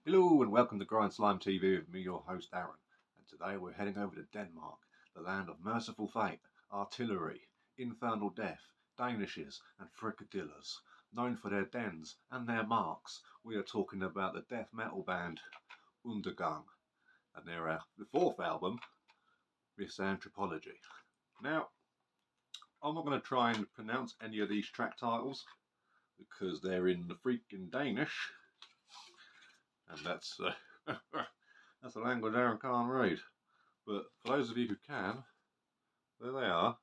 Hello and welcome to Grind Slime TV with me, your host Aaron. And today we're heading over to Denmark, the land of merciful fate, artillery, infernal death, Danishes and fricadillas. Known for their dens and their marks, we are talking about the death metal band Undergang and their the fourth album, Misantropologi. Now, I'm not going to try and pronounce any of these track titles because they're in the freaking Danish. And that's that's a language Aaron can't read. But for those of you who can, there they are.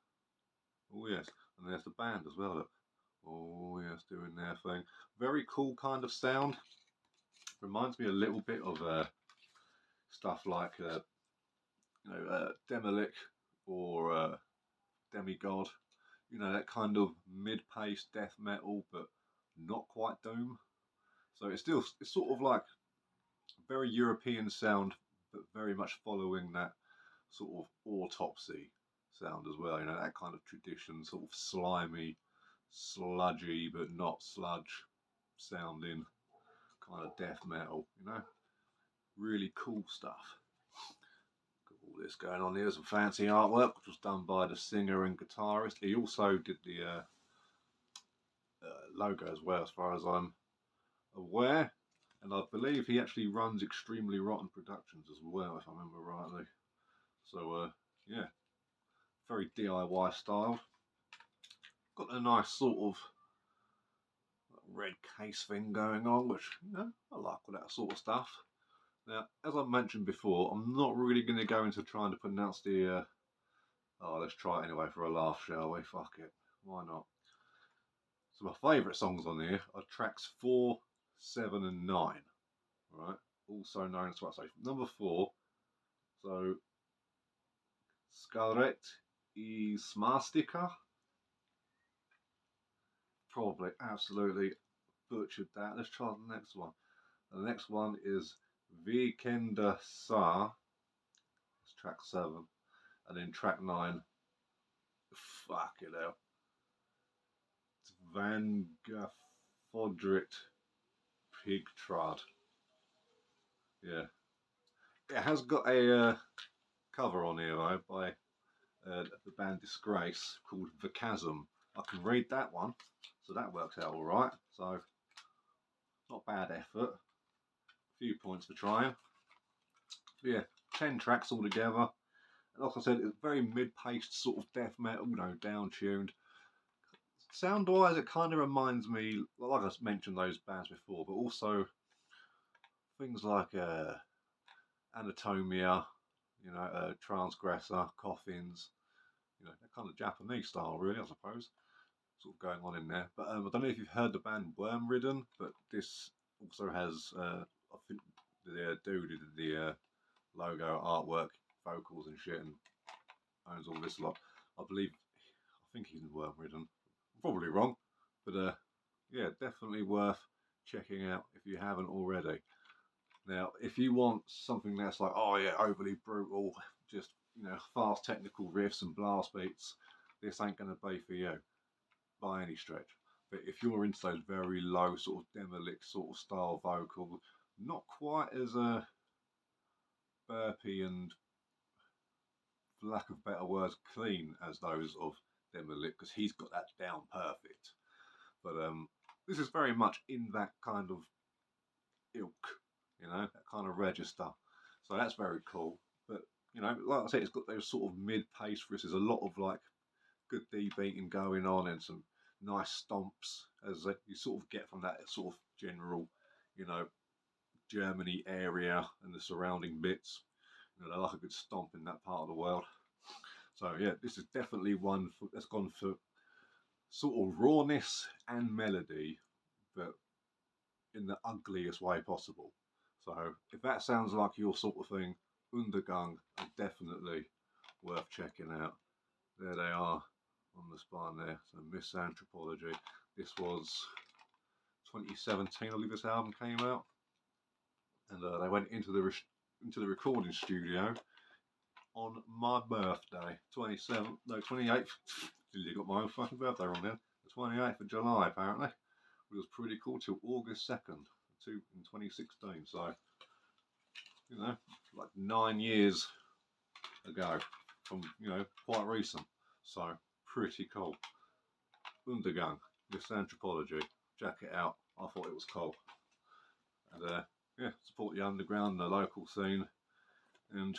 Oh yes, and there's the band as well. Look. Oh yes, doing their thing. Very cool kind of sound. Reminds me a little bit of stuff like Demolic or Demigod. You know, that kind of mid-paced death metal, but not quite doom. So it's sort of like very European sound, but very much following that sort of autopsy sound as well. You know, that kind of tradition, sort of slimy, sludgy, but not sludge sounding kind of death metal. You know, really cool stuff. Got all this going on here. Some fancy artwork, which was done by the singer and guitarist. He also did the logo as well, as far as I'm aware. And I believe he actually runs Extremely Rotten Productions as well, if I remember rightly. So, yeah, very DIY styled. Got a nice sort of red case thing going on, which, you know, I like all that sort of stuff. Now, as I mentioned before, I'm not really going to go into trying to pronounce the... oh, let's try it anyway for a laugh, shall we? Fuck it. Why not? So my favourite songs on here are tracks 4, 7 and 9. Right? Also known as what I say. Number 4, so Skaret I Smastika. Probably absolutely butchered that. Let's try the next one. The next one is Vikenda Sa. That's track 7. And then track 9. Fuck it out. It's Vangafodrit Pigtrad. Yeah. It has got a cover on here though by the band Disgrace called The Chasm. I can read that one, so that works out alright. So, not bad effort. A few points for trying. But yeah, 10 tracks altogether. And like I said, it's very mid-paced sort of death metal, you know, down-tuned. Sound-wise, it kind of reminds me, like I mentioned those bands before, but also things like Anatomia, you know, Transgressor, Coffins, you know, that kind of Japanese style, really, I suppose, sort of going on in there. But I don't know if you've heard the band Wormridden, but this also has, I think the dude who did the logo, artwork, vocals and shit, and owns all this lot. I think he's Wormridden. I'm probably wrong, but yeah, definitely worth checking out if you haven't already. Now, if you want something that's like, oh yeah, overly brutal, just, you know, fast technical riffs and blast beats, this ain't going to be for you by any stretch. But if you're into those very low sort of Demolic sort of style vocals, not quite as burpy and, for lack of better words, clean as those of Demolic, because he's got that down perfect. But this is very much in that kind of ilk, you know, that kind of register. So that's very cool. But, you know, like I said, it's got those sort of mid-pace risks. There's a lot of like good D beating going on and some nice stomps as you sort of get from that sort of general, you know, Germany area and the surrounding bits. You know, they like a good stomp in that part of the world. So yeah, this is definitely one that's gone for sort of rawness and melody, but in the ugliest way possible. So if that sounds like your sort of thing, Undergang are definitely worth checking out. There they are on the spine there. So Misantropologi. This was 2017, I believe this album came out, and they went into the recording studio on my birthday, 28th. You got my own fucking birthday wrong then. The 28th of July, apparently. It was pretty cool till August 2nd, in 2016. So you know, like 9 years ago, from, you know, quite recent. So pretty cool. Undergang, Misantropologi. Check it out. I thought it was cool. And yeah, support the underground, the local scene, and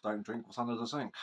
don't drink what's under the sink.